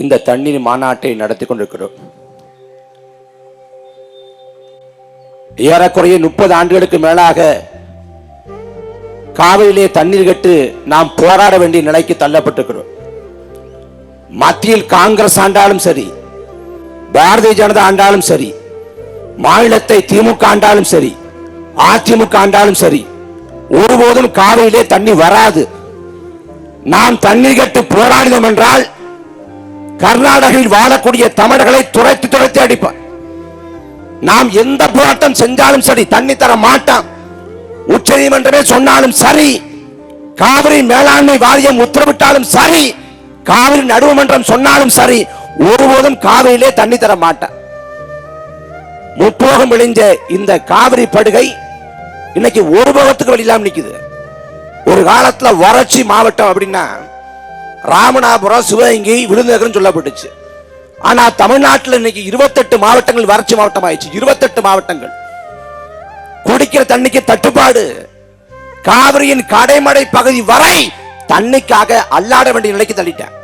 இந்த தண்ணீர் மாநாட்டை நடத்தி கொண்டிருக்கிறோம். ஏறக்குறைய 30 ஆண்டுகளுக்கு மேலாக காவிரியிலே தண்ணீர் கட்டு நாம் போராட வேண்டிய நிலைக்கு தள்ளப்பட்டிருக்கிறோம். மத்தியில் காங்கிரஸ் ஆண்டாலும் சரி, பாரதிய ஜனதா ஆண்டாலும் சரி, மாநிலத்தை திமுக ஆண்டாலும் சரி, அதிமுக ஆண்டாலும் சரி, ஒருபோதும் காவிரியிலே தண்ணி வராது. நாம் தண்ணீர் கட்டு போராடினோம் என்றால் கர்நாடகையில் வாழக்கூடிய தமிழர்களை துரைத்து துரைத்து அடிப்பார். நாம் எந்த போராட்டம் செஞ்சாலும் சரி, தண்ணி தர மாட்டான். உச்ச நீதிமன்றமே சொன்னாலும் சரி, காவிரி மேலாண்மை வாரியம் உத்தரவிட்டாலும் சரி, காவிரி நடுவமன்றம் சொன்னாலும் சரி, ஒருபோதும் காவிரியிலே தண்ணி தர மாட்டான். முப்போகம் விளைஞ்ச இந்த காவிரி படுகை இன்னைக்கு ஒரு போகத்துக்கு வெளியிலாம் நிக்குது. ஒரு காலத்துல வறட்சி மாவட்டம் அப்படின்னா ராமநாதபுரம், சிவகங்கை, விருதுநகர் சொல்லப்பட்டுச்சு. ஆனா தமிழ்நாட்டில் இன்னைக்கு 28 மாவட்டங்கள் வறட்சி மாவட்டம் ஆயிடுச்சு. 28 மாவட்டங்கள். குடிக்கிற தண்ணிக்கு தட்டுப்பாடு. காவிரியின் கடைமடை பகுதி வரை தண்ணிக்காக அல்லாட வேண்டிய நிலைக்கு தள்ளிட்டேன்.